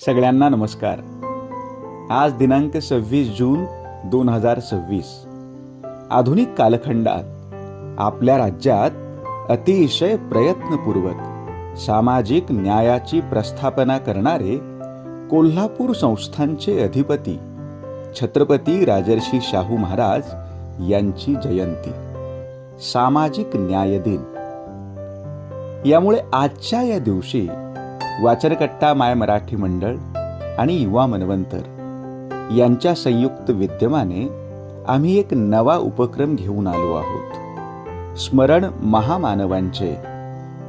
सगळ्यांना नमस्कार. आज दिनांक 26 जून 2026. आधुनिक कालखंडात आपल्या राज्यात अतिशय प्रयत्नपूर्वक सामाजिक न्यायाची प्रस्थापना करणारे कोल्हापूर संस्थानचे अधिपती छत्रपती राजर्षी शाहू महाराज यांची जयंती, सामाजिक न्याय दिन. यामुळे आजच्या या दिवशी वाचनकट्टा माय मराठी मंडळ आणि युवा मनवंतर यांच्या संयुक्त विद्यमाने आम्ही एक नवा उपक्रम घेऊन आलो आहोत. स्मरण महामानवांचे,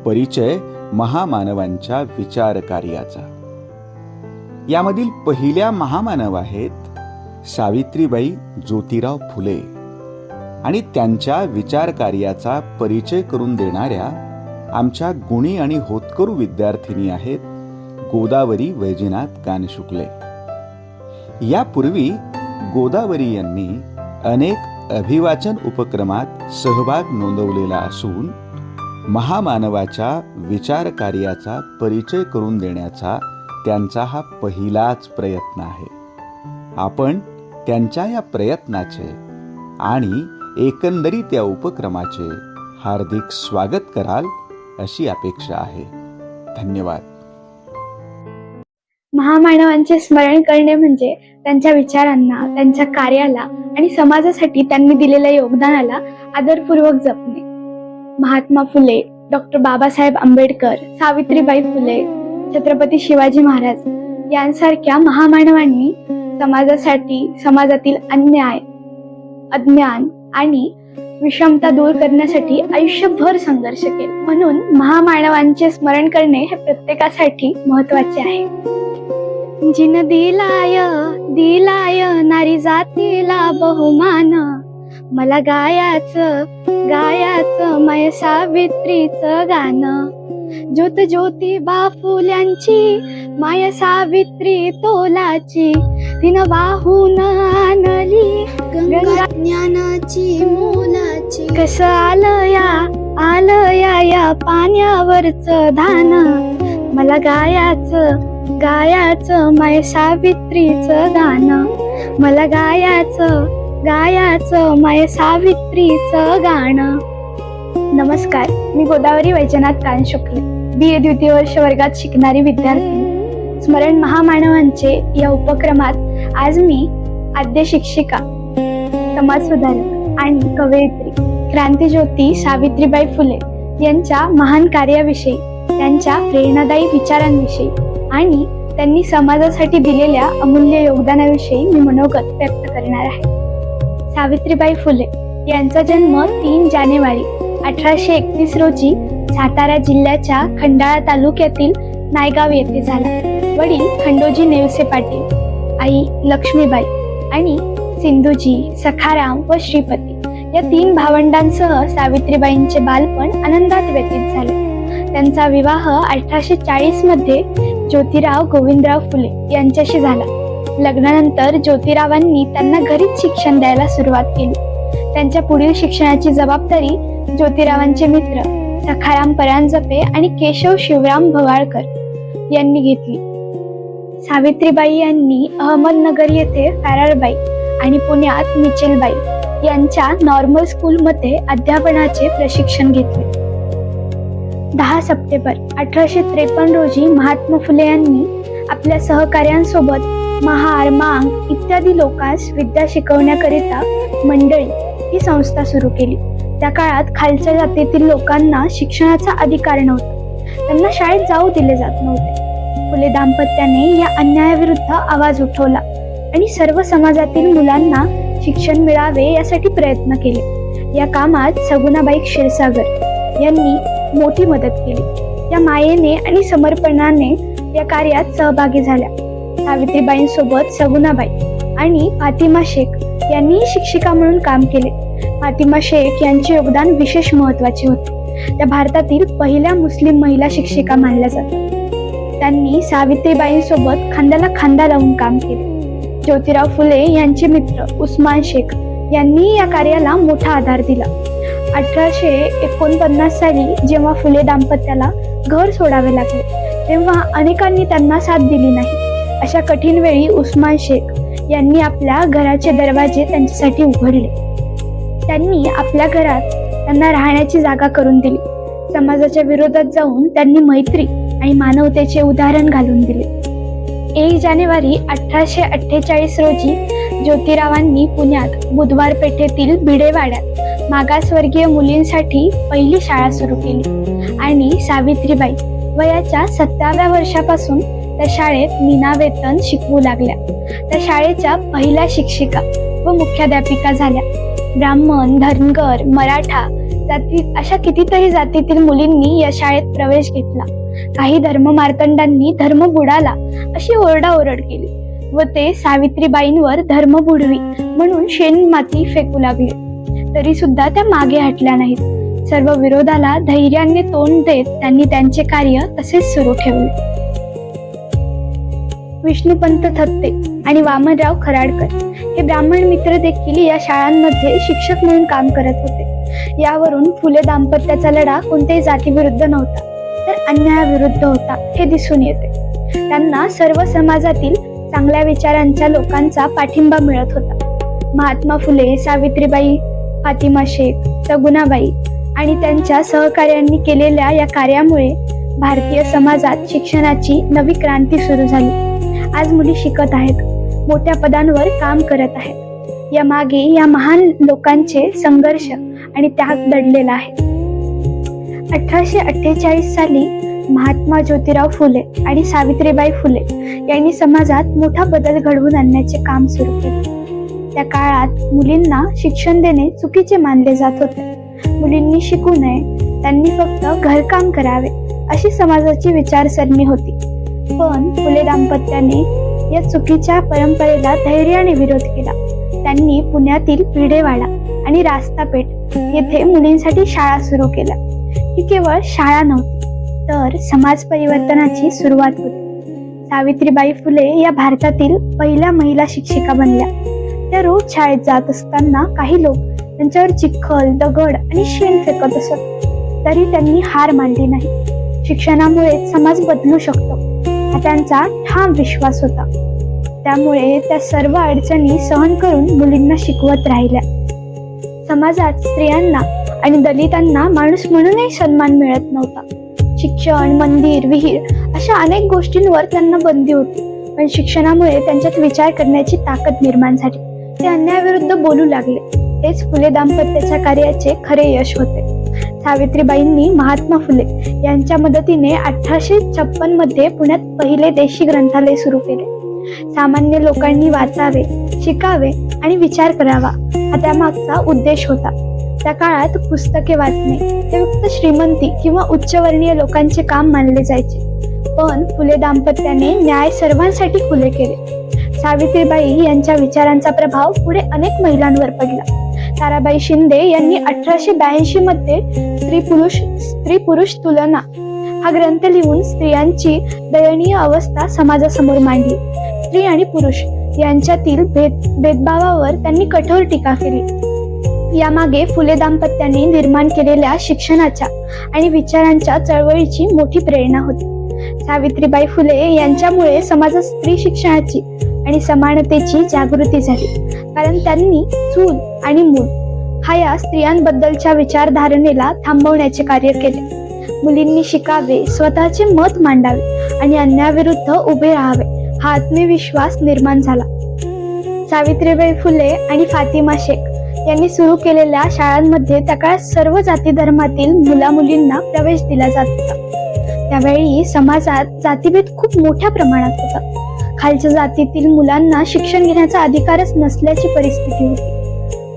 परिचय महामानवांच्या विचार कार्याचा. यामधील पहिल्या महामानव आहेत सावित्रीबाई ज्योतिराव फुले आणि त्यांच्या विचार कार्याचा परिचय करून देणाऱ्या आमच्या गुणी आणि होतकरू विद्यार्थिनी आहेत गोदावरी वैजनाथ कानशुक्ले. यापूर्वी गोदावरी यांनी अनेक अभिवाचन उपक्रमात सहभाग नोंदवलेला असून महामानवाच्या विचार कार्याचा परिचय करून देण्याचा त्यांचा हा पहिलाच प्रयत्न आहे. आपण त्यांच्या या प्रयत्नाचे आणि एकंदरीत या उपक्रमाचे हार्दिक स्वागत कराल अशी अपेक्षा आहे. धन्यवाद. महामानवांचे स्मरण करणे म्हणजे त्यांच्या विचारांना, त्यांच्या कार्याला आणि समाजासाठी त्यांनी दिलेल्या योगदानाला आदरपूर्वक जपणे. महात्मा फुले, डॉक्टर बाबासाहेब आंबेडकर, सावित्रीबाई फुले, छत्रपती शिवाजी महाराज यांसारख्या महामानवांनी समाजासाठी समाजातील अन्याय, अज्ञान आणि विषमता दूर करण्यासाठी आयुष्यभर संघर्ष केला. म्हणून महामानवांचे स्मरण करणे हे प्रत्येकासाठी महत्वाचे आहे. जिन दिलाय नारी जातीला बहुमान, मला गायाचं माय सावित्रीचं गाणं. ज्योत ज्योतिबा फुल्यांची माय सावित्री तोलाची, तिनं वाहून आणली गंगा ज्ञानाची मोलाची. कसं आलं या पाण्यावरचं धान, मला गायाचं माय सावित्रीचं गाणं. मला गायाचं माय सावित्रीचं गाणं. नमस्कार, मी गोदावरी वैजनाथ कानशुक्ले, BA द्वितीय वर्ष वर्गात शिकणारी विद्यार्थी. स्मरण महामानवांचे या उपक्रमात आज मी आद्य शिक्षिका, समाजसुधारक आणि कवयित्री क्रांतिज्योती सावित्रीबाई फुले यांच्या महान कार्याविषयी, त्यांच्या प्रेरणादायी विचारांविषयी आणि त्यांनी समाजासाठी दिलेल्या अमूल्य योगदानाविषयी मी मनोगत व्यक्त करणार आहे. सावित्रीबाई फुले यांचा जन्म 3 जानेवारी 1831 रोजी सातारा जिल्ह्याच्या खंडाळा तालुक्यातील नायगाव येथे झाला. वडील खंडोजी नेवसे पाटील, आई लक्ष्मीबाई आणि सिंधुजी, सखाराम व श्रीपती या 3 भावंडांसह सावित्रीबाईंचे बालपण आनंदात व्यतीत झाले. त्यांचा विवाह 1840 मध्ये ज्योतिराव गोविंदराव फुले यांच्याशी झाला. लग्नानंतर ज्योतिरावांनी त्यांना घरीच शिक्षण द्यायला सुरुवात केली. त्यांच्या पुढील शिक्षणाची जबाबदारी ज्योतिरावांचे मित्र सखाराम परांजपे आणि केशव शिवराम भवाळकर यांनी घेतली. सावित्रीबाई यांनी अहमदनगर येथे फॅरारबाई आणि पुण्यात मिचेलबाई यांच्या नॉर्मल स्कूलमध्ये अध्यापनाचे प्रशिक्षण घेतले. 10 सप्टेंबर 1853 रोजी महात्मा फुले यांनी आपल्या सहकार्यांसोबत महार, मांग इत्यादी लोकांस विद्या शिकवण्याकरिता मंडळी ही संस्था सुरू केली. त्या काळात खालच्या जातीतील लोकांना शिक्षणाचा अधिकार नव्हता. त्यांना शाळेत जाऊ दिले जात नव्हते. फुले दाम्पत्याने या अन्यायाविरुद्ध आवाज उठवला आणि सर्व समाजातील मुलांना शिक्षण मिळावे यासाठी प्रयत्न केले. या कामात सगुणाबाई क्षीरसागर यांनी मोठी मदत केली. त्या मायेने आणि समर्पणाने या कार्यात सहभागी झाल्या. सावित्रीबाईंसोबत सगुणाबाई आणि फातिमा शेख यांनी शिक्षिका म्हणून काम केले. फातिमा शेख यांचे योगदान विशेष महत्वाचे होते. त्या भारतातील पहिल्या मुस्लिम महिला शिक्षिका मानल्या जातात. त्यांनी सावित्रीबाईंसोबत खांद्याला खांदा लावून काम केले. ज्योतिराव फुले यांचे मित्र उस्मान शेख यांनी या कार्याला मोठा आधार दिला. 1849 साली जेव्हा फुले दाम्पत्याला घर सोडावे लागले तेव्हा अनेकांनी त्यांना साथ दिली नाही. अशा कठीण वेळी उस्मान शेख यांनी आपल्या घराचे दरवाजे त्यांच्यासाठी उघडले. त्यांनी आपल्या घरात त्यांना राहण्याची जागा करून दिली. समाजाच्या विरोधात जाऊन त्यांनी मैत्री आणि मानवतेचे उदाहरण घालून दिले. 1 जानेवारी 1848 रोजी ज्योतिरावांनी पुण्यात बुधवार पेठेतील भिडेवाड्यात मागासवर्गीय मुलींसाठी पहिली शाळा सुरू केली आणि सावित्रीबाई वयाच्या 7व्या वर्षापासून त्या शाळेत विनावेतन शिकवू लागल्या. त्या शाळेच्या पहिल्या शिक्षिका व मुख्याध्यापिका झाल्या. ब्राह्मण, धनगर, मराठा जाती अशा कितीतरी जातीतील मुलींनी या शाळेत प्रवेश घेतला. काही धर्ममार्तंडांनी धर्म बुडाला अशी ओरडाओरड केली व ते सावित्रीबाईंवर धर्म बुडवी म्हणून शेण माती फेकू लागले. तरी सुद्धा त्या मागे हटल्या नाहीत. सर्व विरोधाला धैर्याने तोंड देत त्यांनी त्यांचे कार्य तसेच सुरू ठेवले. विष्णुपंत थत्ते आणि वामनराव खराडकर हे ब्राह्मण मित्र देखील या शाळांमध्ये शिक्षक म्हणून काम करत होते. यावरून फुले दाम्पत्याचा लढा कोणत्याही जातीविरुद्ध नव्हता, तर अन्यायाविरुद्ध होता हे दिसून येते. त्यांना सर्व समाजातील चांगल्या विचारांच्या लोकांचा पाठिंबा मिळत होता. महात्मा फुले, सावित्रीबाई, फातिमा शेख, सगुणाबाई आणि त्यांच्या सहकार्यांनी केलेल्या या कार्यामुळे भारतीय समाजात शिक्षणाची नवी क्रांती सुरू झाली. आज मुली शिकत आहेत, मोठ्या पदांवर काम करत आहेत. या मागे या महान लोकांचे संघर्ष आणि त्याग दडलेला आहे. 1848 साली महात्मा ज्योतिराव फुले आणि सावित्रीबाई फुले यांनी समाजात मोठा बदल घडवून आणण्याचे काम सुरू केले. त्या काळात मुलींना शिक्षण देणे चुकीचे मानले जात होते. मुलींनी शिकू नये, त्यांनी फक्त घरकाम करावे अशी समाजाची विचारसरणी होती. पण फुले दाम्पत्याने या चुकीच्या परंपरेला धैर्याने विरोध केला. त्यांनी पुण्यातील भिडेवाडा आणि रास्तापेठ येथे मुलींसाठी शाळा सुरू केल्या. ही केवळ शाळा नव्हती, तर समाज परिवर्तनाची सुरुवात होती. सावित्रीबाई फुले या भारतातील पहिल्या महिला शिक्षिका बनल्या. त्या रोज शाळेत जात असताना काही लोक त्यांच्यावर चिखल, दगड आणि शेण फेकत असत, तरी त्यांनी हार मानली नाही. शिक्षणामुळे समाज बदलू शकतो हा त्यांचा ठाम विश्वास होता. त्यामुळे त्या सर्व अडचणी सहन करून मुलींना शिकवत राहिल्या. समाजात स्त्रियांना आणि दलितांना माणूस म्हणूनही सन्मान मिळत नव्हता. शिक्षण, मंदिर, विहीर अशा अनेक गोष्टींवर त्यांना बंदी होती. पण शिक्षणामुळे त्यांच्यात विचार करण्याची ताकद निर्माण झाली. ते अन्यायाविरुद्ध बोलू लागले. हेच फुले दाम्पत्याच्या कार्याचे खरे यश होते. सावित्रीबाईंनी महात्मा फुले यांच्या मदतीने 1856 मध्ये पुण्यात पहिले देशी ग्रंथालय सुरू केले. सामान्य लोकांनी वाचावे, शिकावे आणि विचार करावा हा त्यामागचा उद्देश होता. त्या काळात पुस्तके वाचणे हे फक्त श्रीमंती किंवा उच्चवर्णीय लोकांचे काम मानले जायचे. पण फुले दाम्पत्याने न्याय सर्वांसाठी खुले केले. सावित्रीबाई यांच्या विचारांचा प्रभाव पुढे अनेक महिलांवर पडला. ताराबाई शिंदे यांनी 1882 मध्ये स्त्री पुरुष तुलना हा ग्रंथ लिहून स्त्रियांची दयनीय अवस्था समाजासमोर मांडली. स्त्री आणि पुरुष यांच्यातील भेदभावावर त्यांनी कठोर टीका केली. यामागे फुले दाम्पत्याने निर्माण केलेल्या शिक्षणाच्या आणि विचारांच्या चळवळीची मोठी प्रेरणा होती. सावित्रीबाई फुले यांच्यामुळे समाजात स्त्री शिक्षणाची आणि समानतेची जागृती झाली, कारण त्यांनी चूल आणि मूल हा या स्त्रियांबद्दलच्या विचारधारणेला थांबवण्याचे कार्य केले. मुलींनी शिकावे, स्वतःचे मत मांडावे आणि अन्यायाविरुद्ध उभे राहावे हा आत्मविश्वास निर्माण झाला. सावित्रीबाई फुले आणि फातिमा शेख यांनी सुरू केलेल्या शाळांमध्ये त्या काळात सर्व जाती धर्मातील मुला-मुलींना प्रवेश दिला जात होता. त्यावेळी समाजात जातीभेद खूप मोठ्या प्रमाणात होता. खालच्या जातीतील मुलांना शिक्षण घेण्याचा अधिकारच नसल्याची परिस्थिती होती.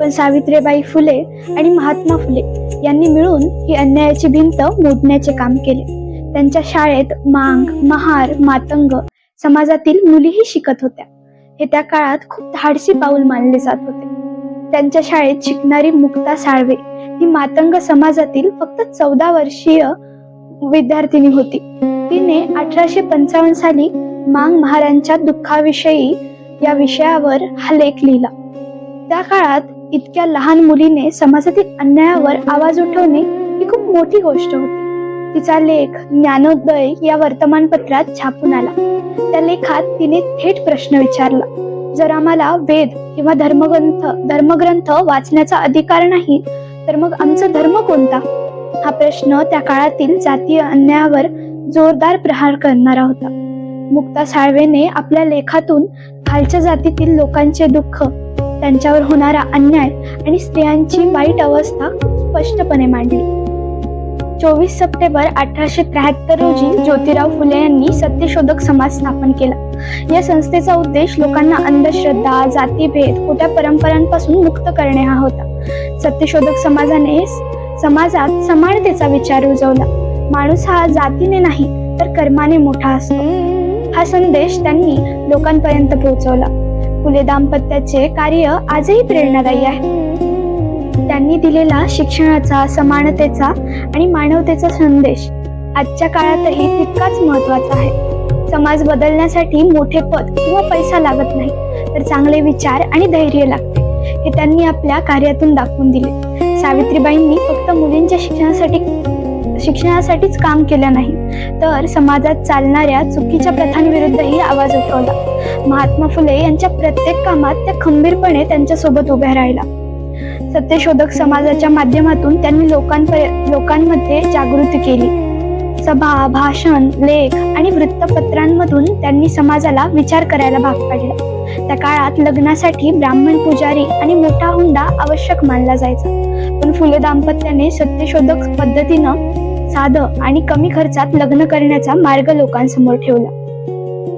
पण सावित्रीबाई फुले आणि महात्मा फुले यांनी मिळून ही अन्यायाची भिंत मोडण्याचे काम केले. त्यांच्या शाळेत मांग, महार, मातंग समाजातील मुलीही शिकत होत्या. हे त्या काळात खूप धाडसी पाऊल मानले जात होते. त्यांच्या शाळेत शिकणारी मुक्ता साळवे ही मातंग समाजातील फक्त 14 वर्षीय विद्यार्थिनी होती. तिने 1855 साली मांग महारांच्या दुःखाविषयी या विषयावर हा लेख लिहिला. त्या काळात इतक्या लहान मुलीने समाजातील अन्यायावर आवाज उठवणे ही खूप मोठी गोष्ट होती. तिचा लेख ज्ञानोदय या वर्तमानपत्रात छापून आला. त्या लेखात तिने थेट प्रश्न विचारला, जर आम्हाला वेद किंवा धर्मग्रंथ वाचण्याचा अधिकार नाही तर मग आमचा धर्म कोणता? हा प्रश्न त्या काळातील जातीय अन्यायावर जोरदार प्रहार करणारा होता. मुक्ता साळवेने आपल्या लेखातून खालच्या जातीतील लोकांचे दुःख, त्यांच्यावर होणारा अन्याय आणि स्त्रियांची वाईट अवस्था स्पष्टपणे मांडली. 24 सप्टेंबर 1873 रोजी ज्योतिराव फुले यांनी सत्यशोधक समाज स्थापन केला. या संस्थेचा उद्देश लोकांना अंधश्रद्धा, जातीभेद, खोट्या परंपरांपासून मुक्त करणे हा होता. सत्यशोधक समाजाने समाजात समानतेचा विचार रुजवला. माणूस हा जातीने नाही तर कर्माने मोठा असतो, हा संदेश त्यांनी लोकांपर्यंत पोहोचवला. फुले दाम्पत्याचे कार्य आजही प्रेरणादायी आहे. त्यांनी दिलेला शिक्षणाचा, समानतेचा आणि मानवतेचा संदेश आजच्या काळातही तितकाच महत्वाचा आहे. समाज बदलण्यासाठी मोठे पद किंवा पैसा लागत नाही, तर चांगले विचार आणि धैर्य लागते, हे त्यांनी आपल्या कार्यातून दाखवून दिले. सावित्रीबाईंनी फक्त मुलींच्या शिक्षणासाठीच काम केलं नाही, तर समाजात चालणाऱ्या चुकीच्या प्रथांविरुद्धही आवाज उठवला. महात्मा फुले यांच्या प्रत्येक कामात त्या खंबीरपणे त्यांच्यासोबत उभ्या राहिला. सत्यशोधक समाजाच्या माध्यमातून त्यांनी लोकांमध्ये जागृती केली. सभा, भाषण, लेख आणि वृत्तपत्रांमधून त्यांनी समाजाला विचार करायला भाग पाडला. त्या काळात लग्नासाठी ब्राह्मण पुजारी आणि मोठा हुंडा आवश्यक मानला जायचा, पण फुले दाम्पत्याने सत्यशोधक पद्धतीनं साधं आणि कमी खर्चात लग्न करण्याचा मार्ग लोकांसमोर ठेवला.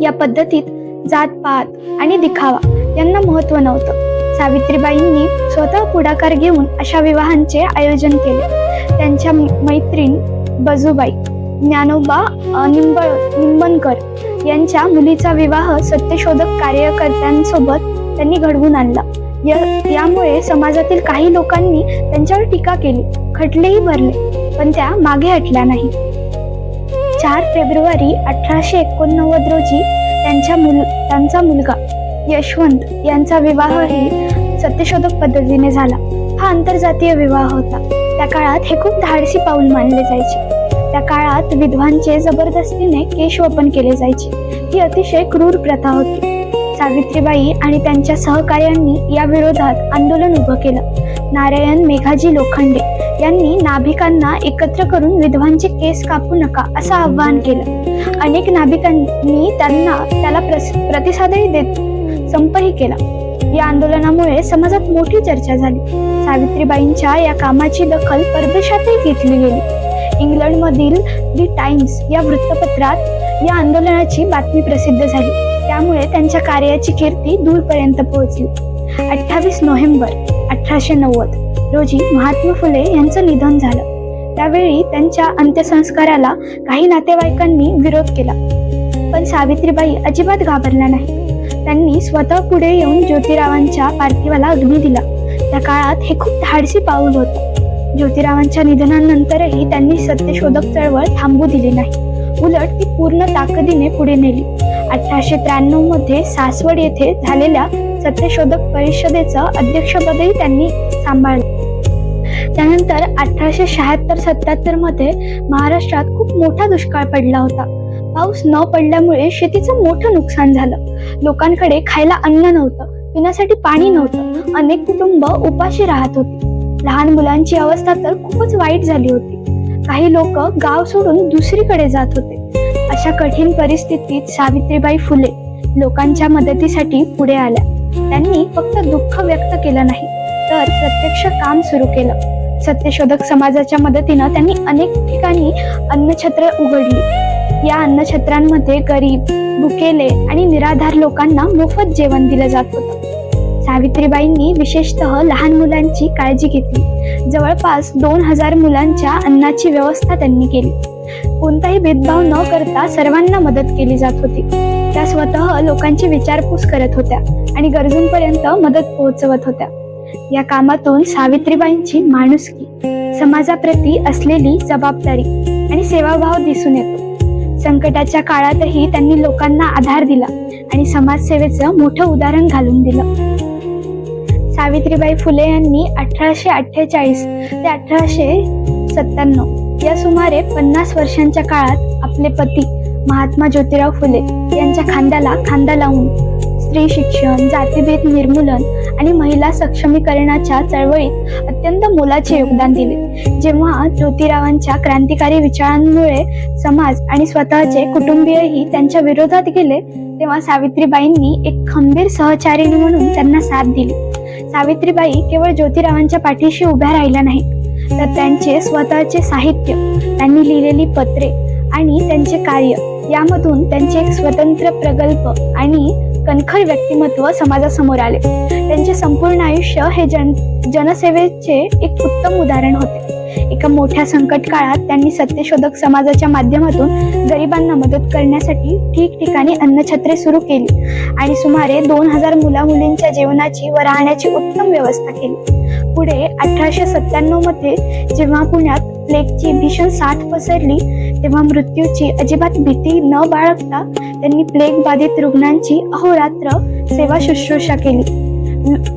या पद्धतीत जातपात आणि दिखावा यांना महत्त्व नव्हतं. सावित्रीबाईंनी स्वतः पुढाकार घेऊन अशा विवाहांचे आयोजन केले. त्यांच्या मैत्रीण बजूबाई, ज्ञानोबा निंबनकर यांच्या मुलीचा विवाह सत्यशोधक कार्यकर्त्यांसोबत त्यांनी घडवून आणला. यामुळे समाजातील काही लोकांनी त्यांच्यावर टीका केली, खटलेही भरले, पण त्या मागे हटल्या नाही. 4 फेब्रुवारी 1889 रोजी त्यांचा मुलगा यशवंत यांचा विवाहही सत्यशोधक पद्धतीने झाला. हा आंतरजातीय विवाह होता. त्या काळात हे खूप धाडसी पाऊल मानले जायचे. त्या काळात विधवांचे जबरदस्तीने केशवपन केले जायचे. ही अतिशय क्रूर प्रथा होती. सावित्रीबाई आणि त्यांच्या सहकार्यांनी या विरोधात आंदोलन उभं केलं. नारायण मेघाजी लोखंडे यांनी नाभिकांना एकत्र करून विधवांचे केस कापू नका असं आवाहन केलं. अनेक नाभिकांनी त्याला प्रतिसादही देत संपही केला. या आंदोलनामुळे समाजात मोठी चर्चा झाली. सावित्रीबाईंच्या या कामाची दखल परदेशातही घेतली गेली. इंग्लंडमधील दी टाइम्स या वृत्तपत्रात या आंदोलनाची बातमी प्रसिद्ध झाली. त्यामुळे त्यांच्या कार्याची कीर्ती दूरपर्यंत पोहोचली. 28 नोव्हेंबर 1890 रोजी महात्मा फुले यांचं निधन झालं. त्यावेळी त्यांच्या अंत्यसंस्काराला काही नातेवाईकांनी विरोध केला, पण सावित्रीबाई अजिबात घाबरल्या नाही. त्यांनी स्वतः पुढे येऊन ज्योतिरावांच्या पार्थिवाला अग्नी दिला. त्या काळात हे खूप धाडसी पाऊल होतं. ज्योतिरावांच्या निधनानंतरही त्यांनी सत्यशोधक चळवळ थांबू दिली नाही, उलट ती पूर्ण ताकदीने पुढे नेली. 1893 मध्ये सासवड येथे झालेल्या सत्यशोधक परिषदेचं अध्यक्षपदही त्यांनी सांभाळलं. त्यानंतर 1876-77 मध्ये महाराष्ट्रात खूप मोठा दुष्काळ पडला होता. पाऊस न पडल्यामुळे शेतीचं मोठं नुकसान झालं. लोकांकडे खायला अन्न नव्हतं, पिण्यासाठी पाणी नव्हतं. अनेक कुटुंब उपाशी राहत होती. लहान मुलांची अवस्था तर खूपच वाईट झाली होती. काही लोक गाव सोडून दुसरीकडे जात होते. अशा कठीण परिस्थितीत सावित्रीबाई फुले लोकांच्या मदतीसाठी पुढे आल्या. त्यांनी फक्त दुःख व्यक्त केलं नाही, तर प्रत्यक्ष काम सुरू केलं. सत्यशोधक समाजाच्या मदतीनं त्यांनी अनेक ठिकाणी अन्नछत्र उघडली. या अन्नछत्रांमध्ये गरीब, भुकेले आणि निराधार लोकांना मोफत जेवण दिलं जात होतं. सावित्रीबाईंनी विशेषतः लहान मुलांची काळजी घेतली. जवळपास 2000 मुलांच्या अन्नाची व्यवस्था त्यांनी केली. कोणताही भेदभाव न करता सर्वांना मदत केली जात होती. त्या स्वतः लोकांची विचारपूस करत होत्या आणि गरजूंपर्यंत मदत पोहोचवत होत्या. या कामातून सावित्रीबाईंची माणुसकी, समाजाप्रती असलेली जबाबदारी आणि सेवाभाव दिसून येतो. संकटाच्या काळातही त्यांनी लोकांना आधार दिला आणि समाजसेवेचं मोठं उदाहरण घालून दिलं. सावित्रीबाई फुले यांनी 1848 ते 1897 या सुमारे 50 वर्षांच्या काळात आपले पती महात्मा ज्योतिराव फुले यांच्या खांद्याला खांदा लावून स्त्री शिक्षण, जातीभेद निर्मूलन आणि महिला सक्षमीकरणाच्या चळवळीत अत्यंत मोलाचे योगदान दिले. जेव्हा ज्योतिरावांच्या क्रांतिकारी विचारांमुळे समाज आणि स्वतःचे कुटुंबीयही त्यांच्या विरोधात गेले, तेव्हा सावित्रीबाईंनी एक खंबीर सहचारिणी म्हणून त्यांना साथ दिली. सावित्रीबाई केवळ ज्योतिरावांच्या पाठीशी उभ्या राहिल्या नाहीत, तर त्यांचे स्वतःचे साहित्य, त्यांनी लिहिलेली पत्रे आणि त्यांचे कार्य यामधून त्यांचे एक स्वतंत्र प्रगल्भ आणि कणखर व्यक्तिमत्व समाजासमोर आले. त्यांचे संपूर्ण आयुष्य हे जनसेवेचे एक उत्तम उदाहरण होते. एका मोठ्या संकट काळात त्यांनी सत्यशोधक समाजाच्या माध्यमातून गरिबांना मदत करण्यासाठी ठिकठिकाणी अन्नछत्रे सुरू केली आणि सुमारे 2000 मुला-मुलींच्या जेवणाची व राहण्याची उत्तम व्यवस्था केली. पुढे 1897 मध्ये जेव्हा पुण्यात प्लेगची भीषण साथ पसरली, तेव्हा मृत्यूची अजिबात भीती न बाळगता त्यांनी प्लेग बाधित रुग्णांची अहोरात्र सेवा शुश्रूषा केली.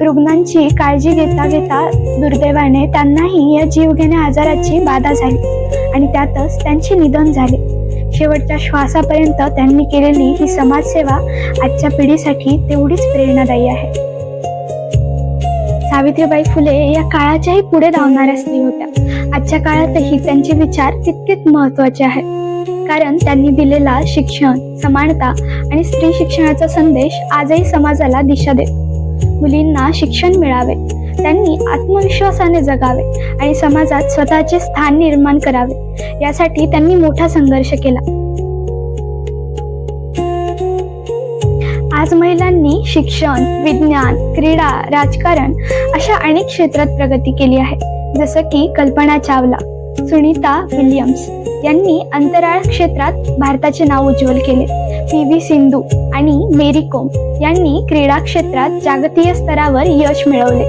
रुग्णांची काळजी घेता घेता दुर्दैवाने त्यांनाही या जीवघेण्या आजाराची बाधा झाली आणि त्यातच त्यांचे निधन झाले. शेवटच्या श्वासापर्यंत त्यांनी केलेली ही समाजसेवा आजच्या पिढीसाठी तेवढीच प्रेरणादायी आहे. सावित्रीबाई फुले या काळाच्याही पुढे धावणाऱ्या स्त्री होत्या. आजच्या काळातही त्यांचे विचार तितकेच महत्त्वाचे आहेत, कारण त्यांनी दिलेला शिक्षण, समानता आणि स्त्री शिक्षणाचा संदेश आजही समाजाला दिशा देतो. मुलींना शिक्षण मिळावे, त्यांनी आत्मविश्वासाने जगावे आणि समाजात स्वतःचे स्थान निर्माण करावे, यासाठी त्यांनी मोठा संघर्ष केला. आज महिलांनी शिक्षण, विज्ञान, क्रीडा, राजकारण अशा अनेक क्षेत्रात प्रगती केली आहे. जसं की कल्पना चावला, सुनीता विल्यम्स यांनी अंतराळ क्षेत्रात भारताचे नाव उज्ज्वल केले. पी.व्ही. सिंधू आणि मेरी कोम यांनी क्रीडा क्षेत्रात जागतिक स्तरावर यश मिळवले.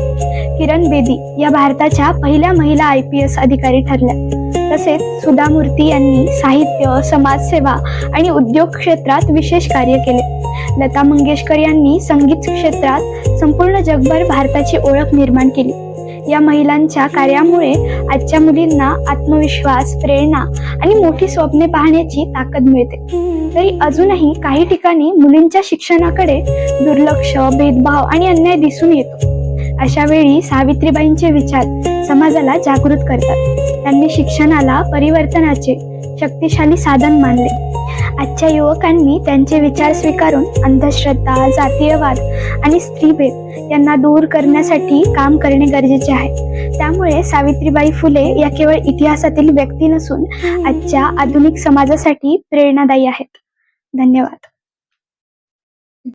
किरण बेदी या भारताच्या पहिल्या महिला IPS अधिकारी ठरल्या. तसेच सुधा मूर्ती यांनी साहित्य, समाजसेवा आणि उद्योग क्षेत्रात विशेष कार्य केले. लता मंगेशकर यांनी संगीत क्षेत्रात संपूर्ण जगभर भारताची ओळख निर्माण केली. या महिलांच्या कार्यामुळे आजच्या मुलींना आत्मविश्वास, प्रेरणा आणि मोठी स्वप्ने पाहण्याची ताकद मिळते. तरी अजूनही काही ठिकाणी मुलींच्या शिक्षणाकडे दुर्लक्ष, भेदभाव आणि अन्याय दिसून येतो. अशा वेळी सावित्रीबाईंचे विचार समाजाला जागृत करतात. त्यांनी शिक्षणाला परिवर्तनाचे शक्तिशाली साधन मानले. आजच्या युवकांनी त्यांचे विचार स्वीकारून अंधश्रद्धा, जातीयवाद आणि स्त्रीभेद यांना दूर करण्यासाठी काम करणे गरजेचे आहे. त्यामुळे सावित्रीबाई फुले या केवळ इतिहासातील व्यक्ती नसून आजच्या आधुनिक समाजासाठी प्रेरणादायी आहेत. धन्यवाद.